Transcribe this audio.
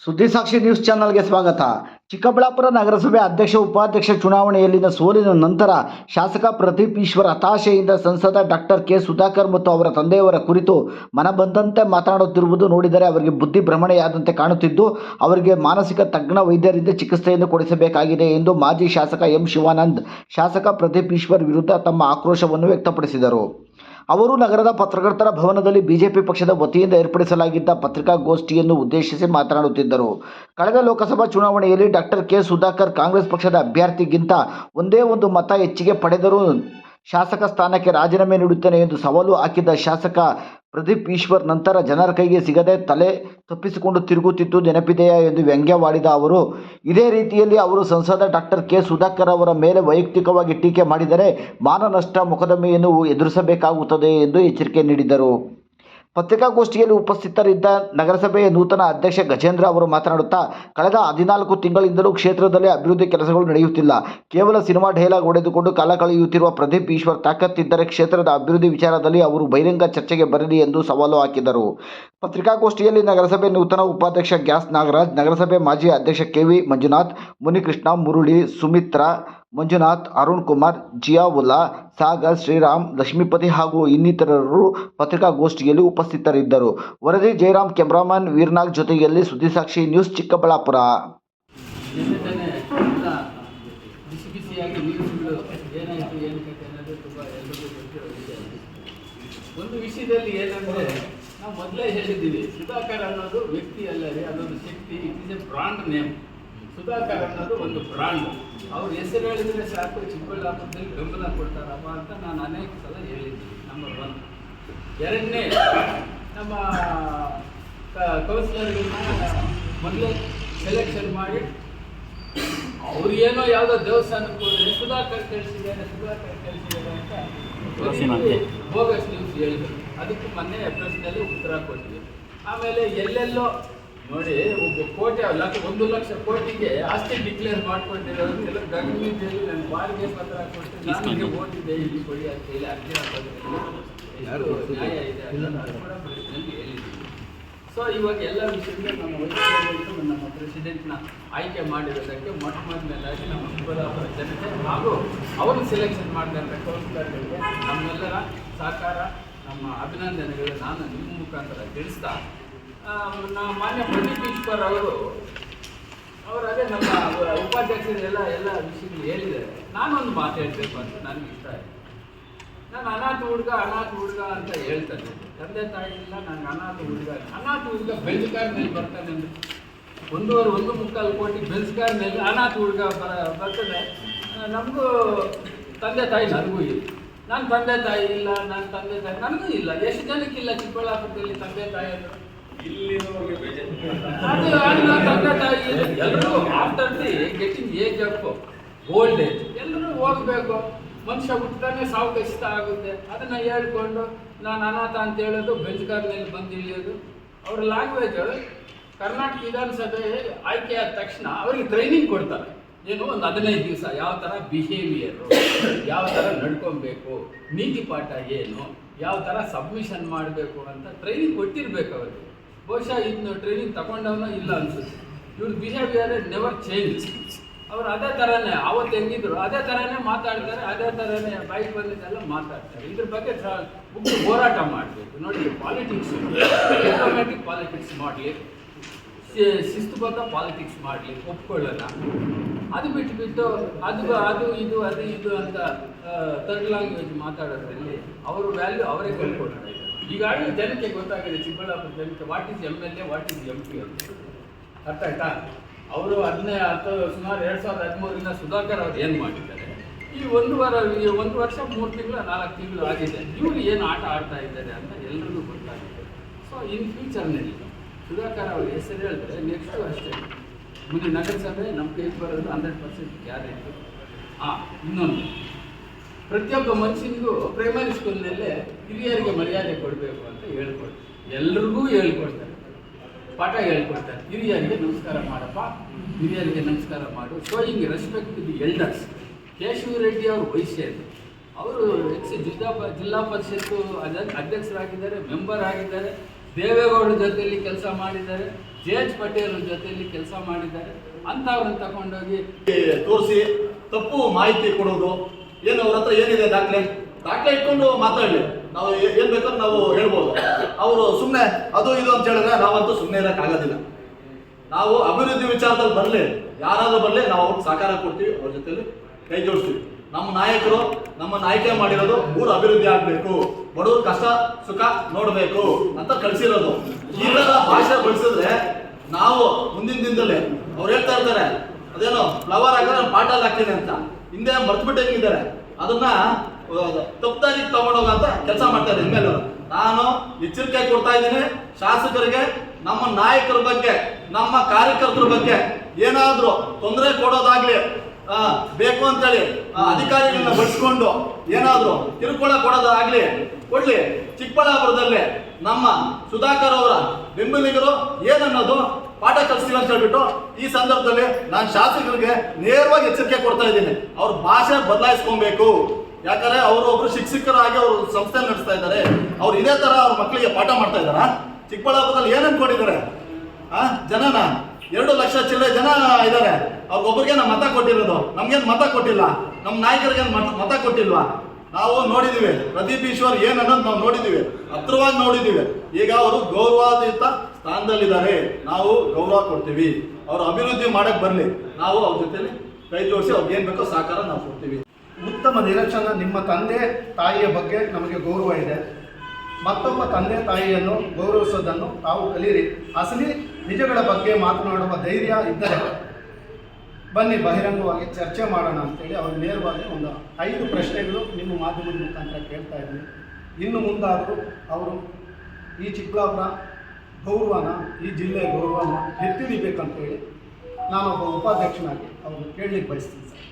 ಸುದ್ದಿಸಾಕ್ಷಿ news ಚಾನಲ್ಗೆ ಸ್ವಾಗತ. ಚಿಕ್ಕಬಳ್ಳಾಪುರ ನಗರಸಭೆ ಅಧ್ಯಕ್ಷ ಉಪಾಧ್ಯಕ್ಷ ಚುನಾವಣೆಯಲ್ಲಿನ ಸೋಲಿನ ನಂತರ ಶಾಸಕ ಪ್ರದೀಪ್ ಈಶ್ವರ್ ಹತಾಶೆಯಿಂದ ಸಂಸದ ಡಾಕ್ಟರ್ ಕೆ ಸುಧಾಕರ್ ಮತ್ತು ಅವರ ತಂದೆಯವರ ಕುರಿತು ಮನಬಂದಂತೆ ಮಾತನಾಡುತ್ತಿರುವುದು ನೋಡಿದರೆ ಅವರಿಗೆ ಬುದ್ಧಿ ಭ್ರಮಣೆಯಾದಂತೆ ಕಾಣುತ್ತಿದ್ದು, ಅವರಿಗೆ ಮಾನಸಿಕ ತಜ್ಞ ವೈದ್ಯರಿಂದ ಚಿಕಿತ್ಸೆಯನ್ನು ಕೊಡಿಸಬೇಕಾಗಿದೆ ಎಂದು ಮಾಜಿ ಶಾಸಕ ಎಂ ಶಿವಾನಂದ್ ಶಾಸಕ ಪ್ರದೀಪ್ ಈಶ್ವರ್ ವಿರುದ್ಧ ತಮ್ಮ ಆಕ್ರೋಶವನ್ನು ವ್ಯಕ್ತಪಡಿಸಿದರು. ಅವರು ನಗರದ ಪತ್ರಕರ್ತರ ಭವನದಲ್ಲಿ ಬಿಜೆಪಿ ಪಕ್ಷದ ವತಿಯಿಂದ ಏರ್ಪಡಿಸಲಾಗಿದ್ದ ಪತ್ರಿಕಾಗೋಷ್ಠಿಯನ್ನು ಉದ್ದೇಶಿಸಿ ಮಾತನಾಡುತ್ತಿದ್ದರು. ಕಳೆದ ಲೋಕಸಭಾ ಚುನಾವಣೆಯಲ್ಲಿ ಡಾಕ್ಟರ್ ಕೆ ಸುಧಾಕರ್ ಕಾಂಗ್ರೆಸ್ ಪಕ್ಷದ ಅಭ್ಯರ್ಥಿಗಿಂತ ಒಂದೇ ಒಂದು ಮತ ಹೆಚ್ಚಿಗೆ ಪಡೆದರೂ ಶಾಸಕ ಸ್ಥಾನಕ್ಕೆ ರಾಜೀನಾಮೆ ನೀಡುತ್ತೇನೆ ಎಂದು ಸವಾಲು ಹಾಕಿದ್ದ ಶಾಸಕ ಪ್ರದೀಪ್ ಈಶ್ವರ್ ನಂತರ ಜನರ ಕೈಗೆ ಸಿಗದೆ ತಲೆ ತಪ್ಪಿಸಿಕೊಂಡು ತಿರುಗುತ್ತಿದ್ದು ನೆನಪಿದೆಯಾ ಎಂದು ವ್ಯಂಗ್ಯವಾಡಿದ ಅವರು, ಇದೇ ರೀತಿಯಲ್ಲಿ ಅವರು ಸಂಸದ ಡಾಕ್ಟರ್ ಕೆ ಸುಧಾಕರ್ ಅವರ ಮೇಲೆ ವೈಯಕ್ತಿಕವಾಗಿ ಟೀಕೆ ಮಾಡಿದರೆ ಮಾನನಷ್ಟ ಮೊಕದ್ದಮೆಯನ್ನು ಎದುರಿಸಬೇಕಾಗುತ್ತದೆ ಎಂದು ಎಚ್ಚರಿಕೆ ನೀಡಿದರು. ಪತ್ರಿಕಾಗೋಷ್ಠಿಯಲ್ಲಿ ಉಪಸ್ಥಿತರಿದ್ದ ನಗರಸಭೆಯ ನೂತನ ಅಧ್ಯಕ್ಷ ಗಜೇಂದ್ರ ಅವರು ಮಾತನಾಡುತ್ತಾ, ಕಳೆದ 14 ತಿಂಗಳಿಂದಲೂ ಕ್ಷೇತ್ರದಲ್ಲಿ ಅಭಿವೃದ್ಧಿ ಕೆಲಸಗಳು ನಡೆಯುತ್ತಿಲ್ಲ. ಕೇವಲ ಸಿನಿಮಾ ಡೈಲಾಗ್ ಹೊಡೆದುಕೊಂಡು ಕಾಲ ಕಳೆಯುತ್ತಿರುವ ಪ್ರದೀಪ್ ಈಶ್ವರ್ ತಾಕತ್ತಿದ್ದರೆ ಕ್ಷೇತ್ರದ ಅಭಿವೃದ್ಧಿ ವಿಚಾರದಲ್ಲಿ ಅವರು ಬಹಿರಂಗ ಚರ್ಚೆಗೆ ಬರಲಿ ಎಂದು ಸವಾಲು ಹಾಕಿದರು. ಪತ್ರಿಕಾಗೋಷ್ಠಿಯಲ್ಲಿ ನಗರಸಭೆ ನೂತನ ಉಪಾಧ್ಯಕ್ಷ ಗ್ಯಾಸ್ ನಾಗರಾಜ್, ನಗರಸಭೆ ಮಾಜಿ ಅಧ್ಯಕ್ಷ ಕೆವಿ ಮಂಜುನಾಥ್, ಮುನಿಕೃಷ್ಣ, ಮುರಳಿ, ಸುಮಿತ್ರಾ, ಮಂಜುನಾಥ್, ಅರುಣ್ ಕುಮಾರ್, ಜಿಯಾವುಲ್ಲಾ, ಸಾಗರ್, ಶ್ರೀರಾಮ್, ಲಕ್ಷ್ಮೀಪತಿ ಹಾಗೂ ಇನ್ನಿತರರು ಪತ್ರಿಕಾಗೋಷ್ಠಿಯಲ್ಲಿ ಉಪಸ್ಥಿತರಿದ್ದರು. ವರದಿ ಜಯರಾಮ್, ಕ್ಯಾಮರಾಮನ್ ವೀರನಾಗ್ ಜೊತೆಯಲ್ಲಿ ಸುದ್ದಿಸಾಕ್ಷಿ ನ್ಯೂಸ್ ಚಿಕ್ಕಬಳ್ಳಾಪುರ. ಒಂದು ವಿಷಯದಲ್ಲಿ ಏನಂದ್ರೆ ನಾವು ಮೊದಲೇ ಹೇಳಿದ್ದೀವಿ, ಸುಧಾಕರ್ ಅನ್ನೋದು ವ್ಯಕ್ತಿ ಅಲ್ಲ ರೀ, ಅದೊಂದು ಶಕ್ತಿ. It is a brand name. Sudhakar ಅನ್ನೋದು ಒಂದು ಬ್ರಾಂಡ್. ಅವ್ರ ಹೆಸರು ಹೇಳಿದ್ರೆ ಸಾಕು, ಚಿಕ್ಕಬಳ್ಳಾಪುರದಲ್ಲಿ ಬೆಂಬಲ ಕೊಡ್ತಾರಪ್ಪ ಅಂತ ನಾನು ಅನೇಕ ಸಲ ಹೇಳಿದ್ದೀನಿ. ನಂಬರ್ 1. ಎರಡನೇ, ನಮ್ಮ ಕೌನ್ಸಿಲರ್ಗಳನ್ನ ಮೊದಲೇ ಸೆಲೆಕ್ಷನ್ ಮಾಡಿ ಅವ್ರಿಗೇನೋ ಯಾವುದೋ ದೇವಸ್ಥಾನಕ್ಕೆ ಹೋದರೆ ಸುಧಾಕರ್ ಕಳಿಸಿದ್ದಾರೆ ಅಂತ ಬೋಗಸ್ ನ್ಯೂಸ್ ಹೇಳಿದರು. ಅದಕ್ಕೆ ಮೊನ್ನೆ ಪ್ರಶ್ನೆಯಲ್ಲಿ ಉತ್ತರ ಕೊಟ್ಟಿದೆ. ಆಮೇಲೆ ಎಲ್ಲೆಲ್ಲೋ ನೋಡಿ, ಒಬ್ಬ ಕೋಟಿ 1 ಲಕ್ಷ ಕೋಟಿಗೆ ಆಸ್ತಿ ಡಿಕ್ಲೇರ್ ಮಾಡ್ಕೊಂಡಿರೋದು ಎಲ್ಲ ಗಗನದಲ್ಲಿ ನನ್ನ ಬಾಡಿಗೆ ಪತ್ರ ಕೊಟ್ಟು ನನಗೆ ಓಟಿದೆ ಇಲ್ಲಿ ಕೊಡಿ ಅಂತ ಹೇಳಿ ಅರ್ಜಿ ಹಾಕೋದು ನ್ಯಾಯ ಇದೆ ಕೂಡ ಪ್ರಶ್ನೆಯಲ್ಲಿ ಹೇಳಿದ್ದೀವಿ. ಸೊ ಇವಾಗ ಎಲ್ಲ ವಿಷಯಗಳು ನಮ್ಮ ವೈದ್ಯರು ನಮ್ಮ ಪ್ರೆಸಿಡೆಂಟ್ನ ಆಯ್ಕೆ ಮಾಡಿರೋದಕ್ಕೆ ಮೊದಲನೇದಾಗಿ ನಮ್ಮ ಚಿಕ್ಕಬಳ್ಳಾಪುರ ಜನತೆ ಹಾಗೂ ಅವರು ಸೆಲೆಕ್ಷನ್ ಮಾಡಿದಂಥ ಕೌನ್ಸಿಲರ್ಗಳಿಗೆ ನಮ್ಮೆಲ್ಲರ ಸಹಕಾರ, ನಮ್ಮ ಅಭಿನಂದನೆಗಳು ನಾನು ನಿಮ್ಮ ಮುಖಾಂತರ ತಿಳಿಸ್ತಾ, ಮಾನ್ಯ ಪ್ರದೀಪ್ ಈಶ್ವರ್ ಅವರು ಅದೇ ನಮ್ಮ ಉಪಾಧ್ಯಕ್ಷರೆಲ್ಲ ವಿಷಯಗಳು ಹೇಳಿದ್ದಾರೆ. ನಾನೊಂದು ಮಾತು ಹೇಳ್ಬೇಕು ಅಂತ ನನಗೆ ಇಷ್ಟ ಆಯಿತು. ನಾನು ಅನಾಥ ಹುಡುಗ ಅಂತ ಹೇಳ್ತಾನೆ. ತಂದೆ ತಾಯಿ ಇಲ್ಲ, ನನಗೆ ಅನಾಥ ಹುಡುಗ ಬೆಂಚ್ ಕಾರ್ನಲ್ಲಿ ಬರ್ತಾನೆ ಅಂದರೆ 1.25 ಕೋಟಿ ಬೆಂಚ್ ಕಾರ್ನಲ್ಲಿ ಅನಾಥ ಹುಡುಗ ಬರ್ತಾನೆ. ನಮಗೂ ತಂದೆ ತಾಯಿ ನನಗೂ ಇಲ್ಲ. ನನ್ನ ತಂದೆ ತಾಯಿ ಇಲ್ಲ, ನನಗೂ ಇಲ್ಲ. ಎಷ್ಟು ಜನಕ್ಕಿಲ್ಲ ಚಿಕ್ಕಬಳ್ಳಾಪುರದಲ್ಲಿ ತಂದೆ ತಾಯಿ ಅಂದ್ರೆ? ತಂದೆ ತಾಯಿ ಎಲ್ಲರೂ after the getting age of old age ಎಲ್ಲರೂ ಹೋಗ್ಬೇಕು. ಮನುಷ್ಯ ಹುಟ್ಟತಾನೆ ಸಾವು ಖಚಿತ ಆಗುತ್ತೆ. ಅದನ್ನು ಹೇಳ್ಕೊಂಡು ನಾನು ಅನಾಥ ಅಂತ ಹೇಳೋದು, ಬೆಂಚ್ ಕಾರ್ನಲ್ಲಿ ಬಂದು ಇಳಿಯೋದು. ಅವ್ರ ಲ್ಯಾಂಗ್ವೇಜ್ ಕರ್ನಾಟಕ ವಿಧಾನಸಭೆ ಆಯ್ಕೆ ಆದ ತಕ್ಷಣ ಅವ್ರಿಗೆ ಟ್ರೈನಿಂಗ್ ಕೊಡ್ತಾರೆ. ಏನು, ಒಂದು 15 ದಿವಸ ಯಾವ ಥರ ಬಿಹೇವಿಯರು, ಯಾವ ಥರ ನಡ್ಕೊಬೇಕು, ನೀತಿ ಪಾಠ ಏನು, ಯಾವ ಥರ ಸಬ್ಮಿಷನ್ ಮಾಡಬೇಕು ಅಂತ ಟ್ರೈನಿಂಗ್ ಕೊಟ್ಟಿರ್ಬೇಕು ಅವ್ರಿಗೆ. ಬಹುಶಃ ಇದನ್ನು ಟ್ರೈನಿಂಗ್ ತಗೊಂಡವನ ಇಲ್ಲ ಅನ್ಸುತ್ತೆ. ಇವ್ರ ಬಿಹೇವಿಯರ್ ನೆವರ್ ಚೇಂಜ್. ಅವರು ಅದೇ ಥರನೇ ಅವತ್ತು ಹೆಂಗಿದ್ರು ಅದೇ ಥರನೇ ಮಾತಾಡ್ತಾರೆ, ಅದೇ ಥರನೇ ಬೈಕ್ ಬಂದಿದ್ದೆಲ್ಲ ಮಾತಾಡ್ತಾರೆ. ಇದ್ರ ಬಗ್ಗೆ ಹೋರಾಟ ಮಾಡಬೇಕು. ನೋಡಿ, ಪಾಲಿಟಿಕ್ಸ್ ಡಿಪ್ಲೊಮ್ಯಾಟಿಕ್ ಪಾಲಿಟಿಕ್ಸ್ ಮಾಡಲಿ, ಶಿಸ್ತುಬದ್ಧ ಪಾಲಿಟಿಕ್ಸ್ ಮಾಡಲಿ, ಒಪ್ಕೊಳ್ಳೋಣ. ಅದು ಬಿಟ್ಟು ಅದು ಇದು ಅಂತ ಥರ್ಡ್ ಲ್ಯಾಂಗ್ವೇಜ್ ಮಾತಾಡೋದ್ರಲ್ಲಿ ಅವರು ವ್ಯಾಲ್ಯೂ ಅವರೇ ಕಳ್ಕೊಳ್ತಾರೆ. ಈಗಾಗಲೇ ಜನಕ್ಕೆ ಗೊತ್ತಾಗಿದೆ, ಚಿಕ್ಕಬಳ್ಳಾಪುರ ಜನಕ್ಕೆ, what is MLA, what is MP ಅಂತ. ಅರ್ಥ ಆಯ್ತಾ? ಅವರು ಸುಮಾರು 2013 ಸುಧಾಕರ್ ಅವ್ರು ಏನು ಮಾಡಿದ್ದಾರೆ, ಈ 1 ವರ್ಷ 3 ತಿಂಗಳು 4 ತಿಂಗಳು ಆಗಿದೆ. ಇವರು ಏನು ಆಟ ಆಡ್ತಾ ಇದ್ದಾರೆ ಅಂತ ಎಲ್ರಿಗೂ ಗೊತ್ತಾಗಿದೆ. ಸೊ ಇನ್ ಫ್ಯೂಚರ್ನಲ್ಲಿ ಸುಧಾಕರ್ ಅವ್ರ ಹೆಸರು ಹೇಳಿದ್ರೆ ನೆಕ್ಸ್ಟು ಅಷ್ಟೇ ಮುಂದೆ ನಗರಸಭೆ ನಮ್ಮ ಕೈಗೆ ಬರೋದು 100% ಗ್ಯಾರಂಟಿ. ಇನ್ನೊಂದು, ಪ್ರತಿಯೊಬ್ಬ ಮನುಷ್ಯನಿಗೂ ಪ್ರೈಮರಿ ಸ್ಕೂಲ್ನಲ್ಲೇ ಹಿರಿಯರಿಗೆ ಮರ್ಯಾದೆ ಕೊಡಬೇಕು ಅಂತ ಹೇಳ್ಕೊಡ್ತಾರೆ. ಎಲ್ರಿಗೂ ಹೇಳ್ಕೊಡ್ತಾರೆ, ಪಾಠ ಹೇಳ್ಕೊಡ್ತಾರೆ. ಹಿರಿಯರಿಗೆ ನಮಸ್ಕಾರ ಮಾಡಪ್ಪ, ಹಿರಿಯರಿಗೆ ನಮಸ್ಕಾರ ಮಾಡು, showing respect to the elders. Keshava Reddy ಅವರು ವೈಶ್ಯರು, ಅವರು ಜಿಲ್ಲಾ ಪರಿಷತ್ತು ಅಧ್ಯಕ್ಷರಾಗಿದ್ದಾರೆ, ಮೆಂಬರ್ ಆಗಿದ್ದಾರೆ, ದೇವೇಗೌಡರ ಜೊತೆಯಲ್ಲಿ ಕೆಲಸ ಮಾಡಿದ್ದಾರೆ. ಜೆ.ಎಚ್. ಪಟೇಲ್ ಜೊತೆಯಲ್ಲಿ ಕೆಲಸ ಮಾಡಿದ್ದಾರೆ. ಅಂಥವ್ರನ್ನ ತಗೊಂಡೋಗಿ ತೋರಿಸಿ ತಪ್ಪು ಮಾಹಿತಿ ಕೊಡೋದು, ಏನು ಅವ್ರ ಹತ್ರ ಏನಿದೆ ದಾಖಲೆ ಇಟ್ಕೊಂಡು ಮಾತಾಡಲಿ, ನಾವು ಏನ್ ಬೇಕಾದ್ರೂ ನಾವು ಹೇಳ್ಬೋದು. ಅವರು ಸುಮ್ಮನೆ ಅದು ಇದು ಅಂತ ಹೇಳಿದ್ರೆ ನಾವಂತೂ ಸುಮ್ಮನೆ ಇರೋಕ್ಕಾಗೋದಿಲ್ಲ. ನಾವು ಅಭಿವೃದ್ಧಿ ವಿಚಾರದಲ್ಲಿ ಬರಲಿ, ಯಾರಾದ್ರೂ ಬರಲಿ, ನಾವು ಅವ್ರಿಗೆ ಸಹಕಾರ ಕೊಡ್ತೀವಿ, ಅವ್ರ ಜೊತೆಲಿ ಕೈ ಜೋಡಿಸ್ತೀವಿ. ನಮ್ಮ ನಾಯಕರು ನಮ್ಮನ್ನು ಆಯ್ಕೆ ಮಾಡಿರೋದು ಊರು ಅಭಿವೃದ್ಧಿ ಆಗಬೇಕು, ಬಡವ್ರ ಕಷ್ಟ ಸುಖ ನೋಡಬೇಕು ಅಂತ ಕಳಿಸಿರೋದು. ಈ ಥರ ಭಾಷೆ ಬಳಸಿದ್ರೆ ನಾವು ಮುಂದಿನ ದಿನದಲ್ಲಿ ಅವ್ರು ಹೇಳ್ತಾ ಇರ್ತಾರೆ, ಅದೇನೋ ಫ್ಲವರ್ ಹಾಕಿದ್ರೆ ನಾನು ಪಾಟಲ್ಲಿ ಹಾಕ್ತೀನಿ ಅಂತ, ಹಿಂದೆ ಮರ್ತ್ಬಿಟ್ಟು ಹೆಂಗಿದ್ದಾರೆ, ಅದನ್ನ ತಪ್ಪದಾರಿಗೆ ತಗೊಂಡೋಗಂತ ಕೆಲಸ ಮಾಡ್ತಾ ಇದ್ದಾರೆ. ಇನ್ಮೇಲೆ ನಾನು ಎಚ್ಚರಿಕೆ ಕೊಡ್ತಾ ಇದ್ದೀನಿ ಶಾಸಕರಿಗೆ, ನಮ್ಮ ನಾಯಕರ ಬಗ್ಗೆ, ನಮ್ಮ ಕಾರ್ಯಕರ್ತರ ಬಗ್ಗೆ ಏನಾದ್ರೂ ತೊಂದರೆ ಕೊಡೋದಾಗ್ಲಿ, ಬೇಕು ಅಂತೇಳಿ ಅಧಿಕಾರಿಗಳನ್ನ ಬಳಸ್ಕೊಂಡು ಏನಾದ್ರೂ ಕಿರುಕುಳ ಕೊಡೋದಾಗ್ಲಿ ಕೊಡ್ಲಿ. ಚಿಕ್ಕಬಳ್ಳಾಪುರದಲ್ಲಿ ನಮ್ಮ ಸುಧಾಕರ್ ಅವರ ಬೆಂಬಲಿಗರು ಏನನ್ನೋದು ಪಾಠ ಕಲಿಸ್ತೀವಿ ಅಂತ ಹೇಳ್ಬಿಟ್ಟು ಈ ಸಂದರ್ಭದಲ್ಲಿ ನಾನು ಶಾಸಕರಿಗೆ ನೇರವಾಗಿ ಎಚ್ಚರಿಕೆ ಕೊಡ್ತಾ ಇದ್ದೀನಿ. ಅವ್ರ ಭಾಷೆ ಬದಲಾಯಿಸ್ಕೊಬೇಕು. ಯಾಕಂದ್ರೆ ಅವರು ಒಬ್ರು ಶಿಕ್ಷಕರಾಗಿ ಅವರು ಸಂಸ್ಥೆ ನಡೆಸ್ತಾ ಇದ್ದಾರೆ. ಅವ್ರು ಇದೇ ತರ ಅವ್ರ ಮಕ್ಕಳಿಗೆ ಪಾಠ ಮಾಡ್ತಾ ಇದಾರ. ಚಿಕ್ಕಬಳ್ಳಾಪುರದಲ್ಲಿ ಏನ್ ಅನ್ಕೊಂಡಿದ್ದಾರೆ, ಜನನ 2 ಲಕ್ಷ ಚಿಲ್ಲರೆ ಜನ ಇದ್ದಾರೆ. ಅವ್ರಿಗೊಬ್ಬರಿಗೆ ನಾವು ಮತ ಕೊಟ್ಟಿರೋದು, ನಮ್ಗೇನು ಮತ ಕೊಟ್ಟಿಲ್ಲ, ನಮ್ಮ ನಾಯಕರಿಗೆ ಮತ ಕೊಟ್ಟಿಲ್ವಾ? ನಾವು ನೋಡಿದೀವಿ ಪ್ರದೀಪ್ ಈಶ್ವರ್ ಏನನ್ನೋದು ನಾವು ನೋಡಿದೀವಿ, ಹತ್ರವಾಗಿ ನೋಡಿದೀವಿ. ಈಗ ಅವರು ಗೌರವಾನ್ವಿತ ಸ್ಥಾನದಲ್ಲಿದ್ದಾರೆ, ನಾವು ಗೌರವ ಕೊಡ್ತೀವಿ. ಅವ್ರ ಅಭಿವೃದ್ಧಿ ಮಾಡಕ್ ಬರ್ಲಿ, ನಾವು ಅವ್ರ ಜೊತೆಲಿ ಕೈ ಜೋಡಿಸಿ ಅವ್ರಿಗೆ ಏನ್ ಬೇಕೋ ಸಹಕಾರ ನಾವು ಕೊಡ್ತೀವಿ. ಉತ್ತಮ ನಿರೀಕ್ಷಣ. ನಿಮ್ಮ ತಂದೆ ತಾಯಿಯ ಬಗ್ಗೆ ನಮಗೆ ಗೌರವ ಇದೆ. ಮತ್ತೊಬ್ಬ ತಂದೆ ತಾಯಿಯನ್ನು ಗೌರವಿಸೋದನ್ನು ತಾವು ಕಲೀರಿ. ಅಸಲಿ ನಿಜಗಳ ಬಗ್ಗೆ ಮಾತನಾಡುವ ಧೈರ್ಯ ಇದ್ದರೆ ಬನ್ನಿ ಬಹಿರಂಗವಾಗಿ ಚರ್ಚೆ ಮಾಡೋಣ ಅಂತೇಳಿ ಅವ್ರು ನೇರವಾಗಿ ಒಂದು 5 ಪ್ರಶ್ನೆಗಳು ನಿಮ್ಮ ಮಾಧ್ಯಮದ ಮುಖಾಂತರ ಕೇಳ್ತಾ ಇದ್ದೀನಿ. ಇನ್ನು ಮುಂದಾದರೂ ಅವರು ಈ ಚಿಕ್ಕಬಳ್ಳಾಪುರ ಗೌರವನ, ಈ ಜಿಲ್ಲೆಯ ಗೌರವನ ಎತ್ತಿ ಹಿಡಿಬೇಕಂತೇಳಿ ನಾನೊಬ್ಬ ಉಪಾಧ್ಯಕ್ಷನಾಗಿ ಅವ್ರನ್ನ ಕೇಳಲಿಕ್ಕೆ ಬಯಸ್ತೀನಿ ಸರ್.